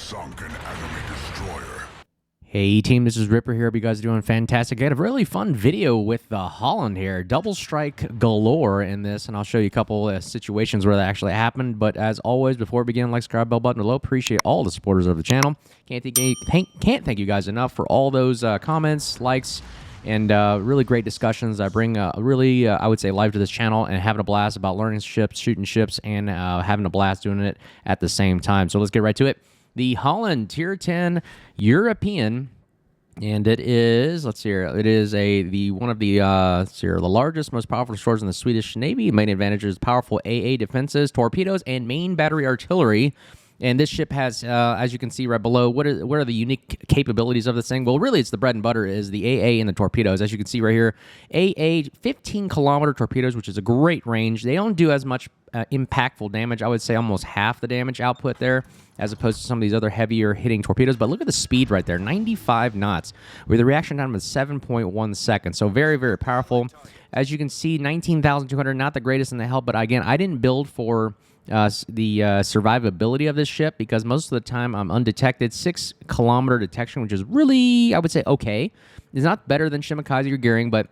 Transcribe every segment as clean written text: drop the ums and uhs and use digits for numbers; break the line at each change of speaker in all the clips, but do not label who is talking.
sunk an enemy destroyer.
Hey team, this is Ripper here. Hope you guys are doing fantastic. I had a really fun video with Holland here. Double strike galore in this, and I'll show you a couple situations where that actually happened. But as always, before we begin, like, subscribe, bell button below. Appreciate all the supporters of the channel. Can't thank you guys enough for all those comments, likes, and really great discussions. I bring really, I would say, life to this channel and having a blast about learning ships, shooting ships, and having a blast doing it at the same time. So let's get right to it. The Holland Tier 10 European, and it is, let's see here, it is one of the largest, most powerful destroyers in the Swedish Navy. Main advantage is powerful AA defenses, torpedoes, and main battery artillery. And this ship has, as you can see right below, what are the unique capabilities of this thing? Well, really, it's the bread and butter is the AA and the torpedoes. As you can see right here, AA 15-kilometer torpedoes, which is a great range. They don't do as much impactful damage. I would say almost half the damage output there, as opposed to some of these other heavier hitting torpedoes. But look at the speed right there, 95 knots, with a reaction time of 7.1 seconds. So very, very powerful. As you can see, 19,200, not the greatest in the help, but again, I didn't build for the survivability of this ship because most of the time I'm undetected. 6-kilometer detection, which is really, I would say, okay. It's not better than Shimakaze or Gearing, but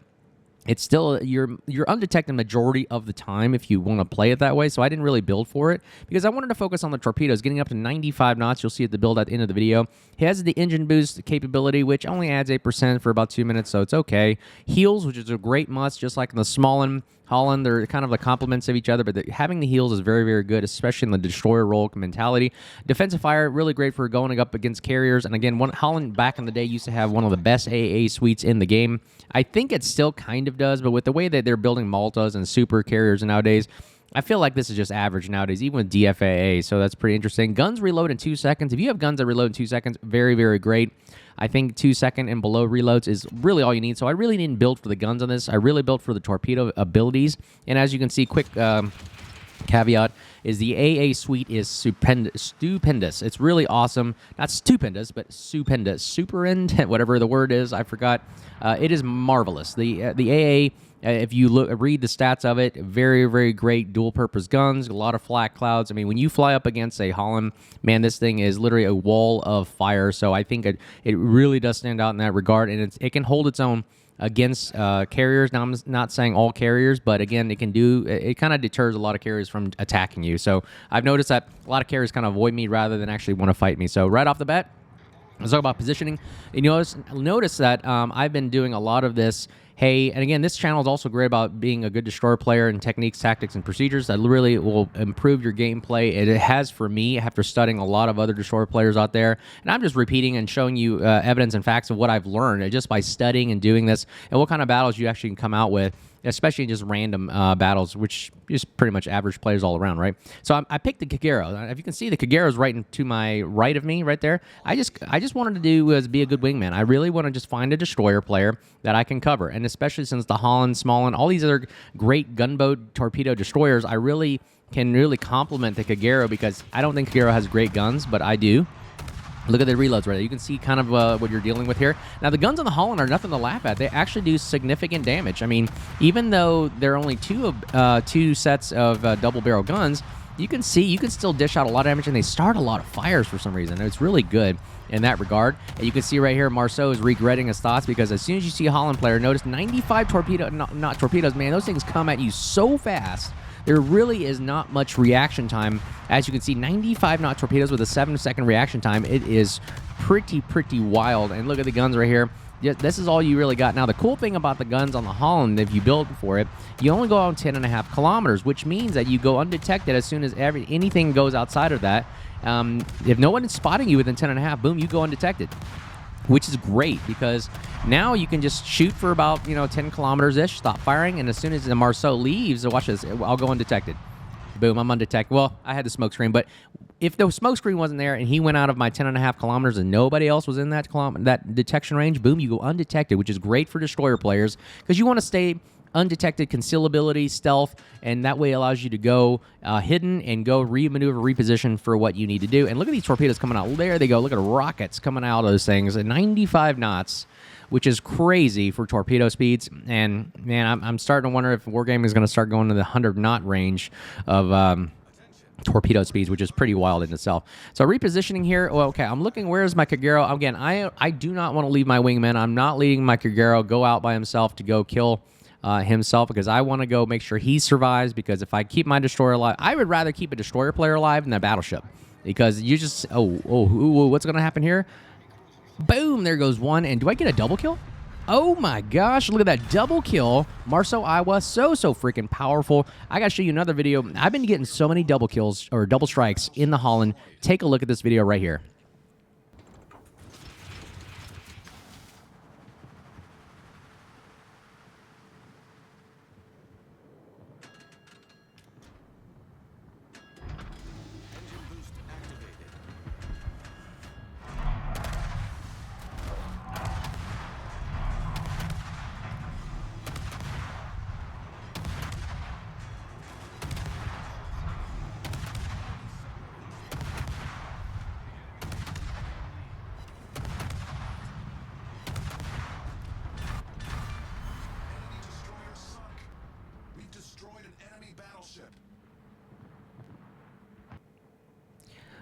it's still, you're undetected majority of the time if you want to play it that way. So I didn't really build for it because I wanted to focus on the torpedoes, getting up to 95 knots. You'll see at the build at the end of the video. It has the engine boost capability, which only adds 8% for about 2 minutes, so it's okay. Heels, which is a great must, just like in the Smallen Holland, they're kind of the complements of each other, but having the heels is very, very good, especially in the destroyer role mentality. Defensive fire, really great for going up against carriers. And again, Holland back in the day used to have one of the best AA suites in the game. I think it still kind of does, but with the way that they're building Maltas and super carriers nowadays, I feel like this is just average nowadays, even with DFAA, so that's pretty interesting. Guns reload in 2 seconds. If you have guns that reload in 2 seconds, very, very great. I think 2-second and below reloads is really all you need, so I really didn't build for the guns on this. I really built for the torpedo abilities, and as you can see, quick caveat is the AA suite is stupendous. It's really awesome. Not stupendous, but stupendous. Superend, whatever the word is, I forgot. It is marvelous. The AA, if you read the stats of it, very, very great dual-purpose guns, a lot of flak clouds. I mean, when you fly up against a Holland, man, this thing is literally a wall of fire. So I think it really does stand out in that regard, and it can hold its own against carriers. Now, I'm not saying all carriers, but again, it kind of deters a lot of carriers from attacking you. So I've noticed that a lot of carriers kind of avoid me rather than actually want to fight me. So right off the bat, let's talk about positioning. You notice that I've been doing a lot of this. Hey, and again, this channel is also great about being a good destroyer player and techniques, tactics, and procedures that really will improve your gameplay. It has for me after studying a lot of other destroyer players out there. And I'm just repeating and showing you evidence and facts of what I've learned just by studying and doing this and what kind of battles you actually can come out with, especially just random battles, which is pretty much average players all around, right? So I picked the Kagero. If you can see, the Kagero is right to my right of me, right there. I just wanted to do was be a good wingman. I really want to just find a destroyer player that I can cover, and especially since the Holland, Smallen, all these other great gunboat torpedo destroyers, I really can complement the Kagero because I don't think Kagero has great guns, but I do. Look at the reloads right there. You can see kind of what you're dealing with here. Now, the guns on the Holland are nothing to laugh at. They actually do significant damage. I mean, even though they're only two sets of double-barrel guns, you can see you can still dish out a lot of damage, and they start a lot of fires for some reason. It's really good in that regard. And you can see right here, Marceau is regretting his thoughts because as soon as you see a Holland player, notice 95 not torpedoes, man, those things come at you so fast. There really is not much reaction time. As you can see, 95-knot torpedoes with a 7-second reaction time. It is pretty wild. And look at the guns right here. This is all you really got. Now, the cool thing about the guns on the Holland, if you build for it, you only go on 10.5 kilometers, which means that you go undetected as soon as anything goes outside of that. If no one is spotting you within 10.5, boom, you go undetected, which is great because now you can just shoot for about 10 kilometers-ish, stop firing, and as soon as the Marceau leaves, watch this, I'll go undetected. Boom, I'm undetected. Well, I had the smoke screen, but if the smoke screen wasn't there and he went out of my 10.5 kilometers and nobody else was in that detection range, boom, you go undetected, which is great for destroyer players because you want to stay undetected, concealability, stealth, and that way allows you to go hidden and go remaneuver, reposition for what you need to do. And look at these torpedoes coming out. There they go. Look at the rockets coming out of those things at 95 knots, which is crazy for torpedo speeds. And, man, I'm starting to wonder if Wargaming is going to start going to the 100-knot range of torpedo speeds, which is pretty wild in itself. So repositioning here. Well, okay, I'm looking. Where's my Kagero? Again, I do not want to leave my wingman. I'm not leading my Kagero go out by himself to go kill himself, because I want to go make sure he survives. Because if I keep my destroyer alive, I would rather keep a destroyer player alive than a battleship, because you just what's going to happen here? Boom! There goes one. And do I get a double kill? Oh my gosh, look at that double kill. Marceau, Iowa, so freaking powerful. I gotta show you another video. I've been getting so many double kills or double strikes in the Halland. Take a look at this video right here.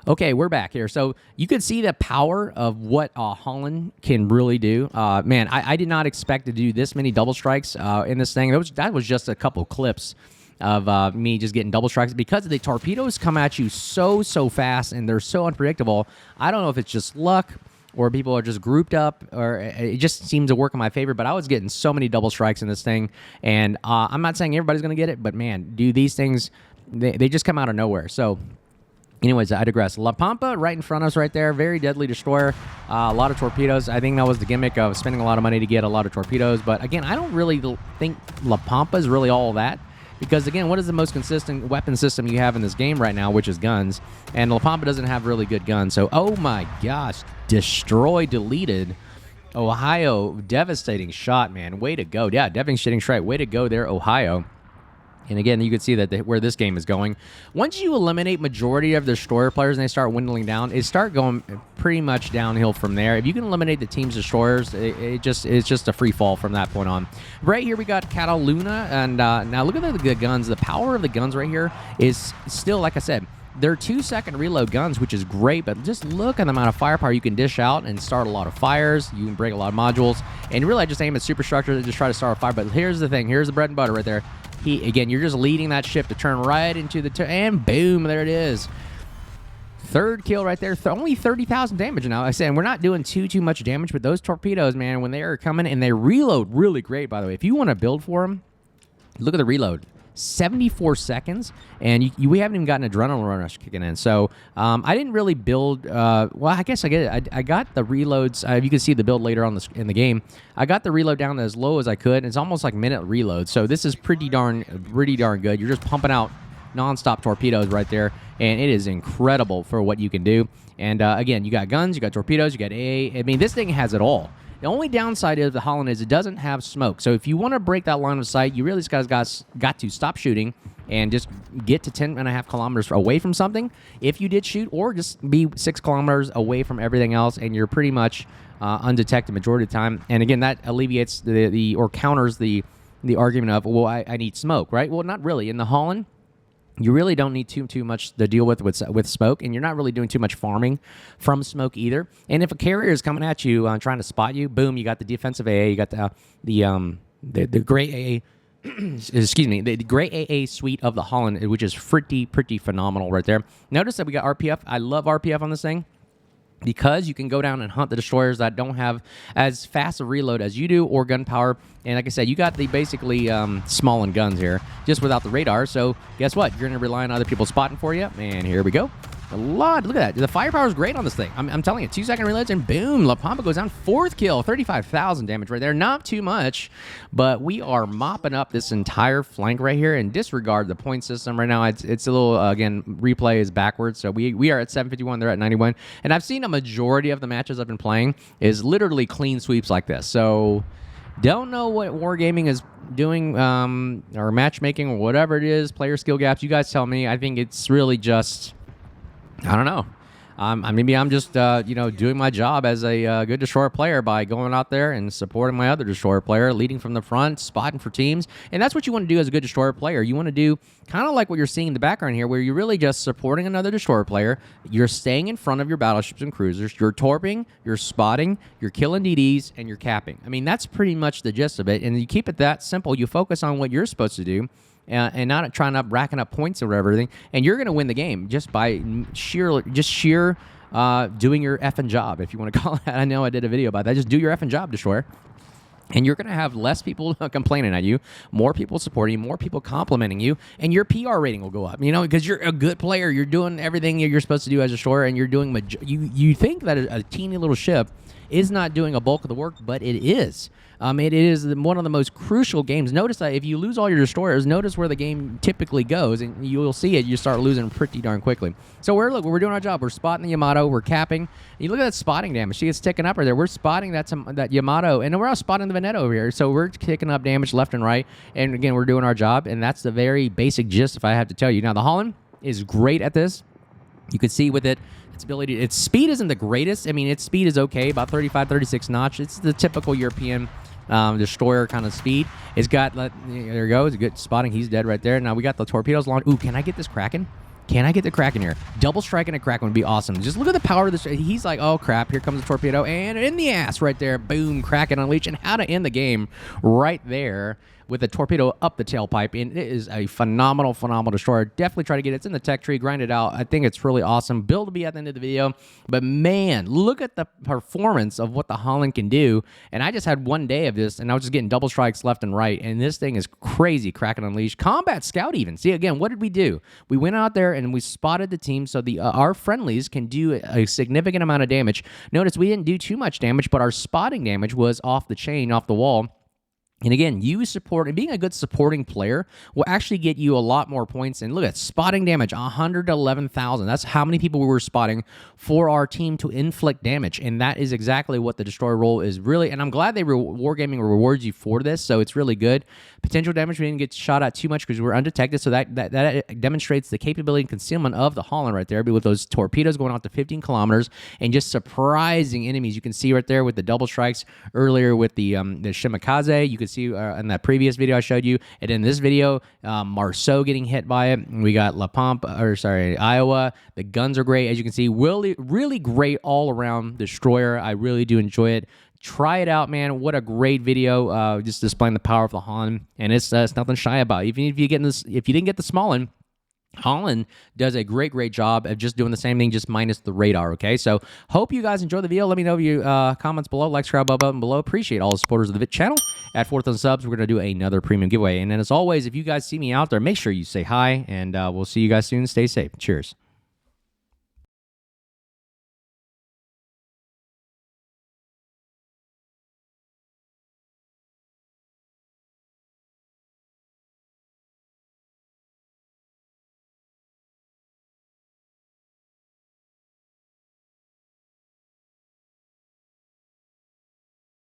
Okay, we're back here. So you can see the power of what Halland can really do. Man, I did not expect to do this many double strikes in this thing. That was just a couple clips of me just getting double strikes, because the torpedoes come at you so fast, and they're so unpredictable. I don't know if it's just luck or people are just grouped up, or it just seems to work in my favor. But I was getting so many double strikes in this thing, and I'm not saying everybody's going to get it, but man, do these things, they just come out of nowhere. So anyways, I digress. La Pampa right in front of us right there. Very deadly destroyer. A lot of torpedoes. I think that was the gimmick of spending a lot of money to get a lot of torpedoes. But again, I don't really think La Pampa is really all that. Because again, what is the most consistent weapon system you have in this game right now, which is guns. And La Pampa doesn't have really good guns. So, oh my gosh. Destroy, deleted. Ohio, devastating shot, man. Way to go. Yeah, devastating strike. Way to go there, Ohio. And again, you can see that where this game is going. Once you eliminate majority of the destroyer players and they start dwindling down, it start going pretty much downhill from there. If you can eliminate the team's destroyers, it's just a free fall from that point on. Right here we got Cataluna, and now look at the guns. The power of the guns right here is still, like I said, they're 2-second reload guns, which is great, but just look at the amount of firepower you can dish out and start a lot of fires. You can break a lot of modules, and really I just aim at superstructures and just try to start a fire. But here's the thing. Here's the bread and butter right there. Again, you're just leading that ship to turn right into and boom, there it is. Third kill right there. Only 30,000 damage now. I said, we're not doing too much damage, but those torpedoes, man, when they are coming, and they reload really great, by the way. If you want to build for them, look at the reload. 74 seconds, and we haven't even gotten adrenaline rush kicking in. So I didn't really build. Well, I guess I get it. I got the reloads. You can see the build later on in the game. I got the reload down as low as I could. It's almost like minute reload. So this is pretty darn good. You're just pumping out nonstop torpedoes right there, and it is incredible for what you can do. And again, you got guns, you got torpedoes, you got AA. I mean, this thing has it all. The only downside of the Halland is it doesn't have smoke. So if you want to break that line of sight, you really just got to stop shooting and just get to 10.5 kilometers away from something if you did shoot, or just be 6 kilometers away from everything else, and you're pretty much undetected majority of the time. And again, that alleviates or counters the argument of, well, I need smoke, right? Well, not really. In the Halland, you really don't need too much to deal with smoke, and you're not really doing too much farming from smoke either. And if a carrier is coming at you trying to spot you, boom, you got the defensive AA, you got the great AA. Excuse me, the great AA suite of the Halland, which is pretty phenomenal right there. Notice that we got RPF. I love RPF on this thing, because you can go down and hunt the destroyers that don't have as fast a reload as you do, or gunpowder. And like I said, you got the basically Smallin guns here, just without the radar. So guess what? You're going to rely on other people spotting for you. And here we go. Look at that. The firepower is great on this thing. I'm telling you, 2-second reloads, and boom, La Pampa goes down. 4th kill, 35,000 damage right there. Not too much, but we are mopping up this entire flank right here, and disregard the point system right now. It's a little, again, replay is backwards. So we are at 751, they're at 91. And I've seen a majority of the matches I've been playing is literally clean sweeps like this. So don't know what Wargaming is doing, or matchmaking, or whatever it is, player skill gaps. You guys tell me. I think it's really just, I don't know. Maybe I'm just doing my job as a good destroyer player by going out there and supporting my other destroyer player, leading from the front, spotting for teams, and that's what you want to do as a good destroyer player. You want to do kind of like what you're seeing in the background here, where you're really just supporting another destroyer player. You're staying in front of your battleships and cruisers. You're torping, you're spotting, you're killing DDs, and you're capping. I mean, that's pretty much the gist of it, and you keep it that simple. You focus on what you're supposed to do. And not trying to racking up points or everything, and you're going to win the game just by sheer doing your effing job, if you want to call it that. I know I did a video about that. Just do your effing job, destroyer. And you're going to have less people complaining at you, more people supporting you, more people complimenting you, and your PR rating will go up, because you're a good player. You're doing everything you're supposed to do as a destroyer, and you're doing you think that a teeny little ship is not doing a bulk of the work, but it is. It is one of the most crucial games. Notice that if you lose all your destroyers, notice where the game typically goes, and you'll see it. You start losing pretty darn quickly. So we're doing our job. We're spotting the Yamato. We're capping. And you look at that spotting damage. She gets ticking up right there. We're spotting that Yamato, and we're out spotting the Veneto over here. So we're kicking up damage left and right. And again, we're doing our job, and that's the very basic gist, if I have to tell you. Now, the Halland is great at this. You can see with it. Its speed isn't the greatest. I mean, its speed is okay, about 35, 36 knots. It's the typical European destroyer kind of speed. It's got, there you go. It's good spotting. He's dead right there. Now we got the torpedoes launched. Ooh, can I get this Kraken? Can I get the Kraken here? Double striking a Kraken would be awesome. Just look at the power of this. He's like, oh, crap. Here comes the torpedo. And in the ass right there. Boom. Kraken unleashed. And how to end the game right there with a torpedo up the tailpipe. And it is a phenomenal, phenomenal destroyer. Definitely try to get it. It's in the tech tree. Grind it out. I think it's really awesome. Build will be at the end of the video. But, man, look at the performance of what the Halland can do. And I just had one day of this, and I was just getting double strikes left and right. And this thing is crazy. Kraken unleashed. Combat Scout even. See, again, what did we do? We went out there and we spotted the team so our friendlies can do a significant amount of damage. Notice we didn't do too much damage, but our spotting damage was off the chain, off the wall. And again, you support, and being a good supporting player will actually get you a lot more points. And look at spotting damage, 111,000. That's how many people we were spotting for our team to inflict damage. And that is exactly what the destroyer role is really. And I'm glad Wargaming rewards you for this, so it's really good. Potential damage, we didn't get shot at too much because we were undetected, so that demonstrates the capability and concealment of the Halland right there. But with those torpedoes going out to 15 kilometers and just surprising enemies. You can see right there with the double strikes earlier with the Shimakaze. You can see in that previous video I showed you, and in this video, Marceau getting hit by it. We got Iowa. The guns are great, as you can see. Really, really great all around destroyer. I really do enjoy it. Try it out, man. What a great video, just displaying the power of the Halland, and it's nothing shy about. Even if you didn't get the small one, Halland does a great job of just doing the same thing, just minus the radar, okay? So, hope you guys enjoy the video. Let me know if you comments below, like, subscribe, button below. Appreciate all the supporters of the channel. At 4,000 subs, we're going to do another premium giveaway. And then, as always, if you guys see me out there, make sure you say hi, and we'll see you guys soon. Stay safe. Cheers.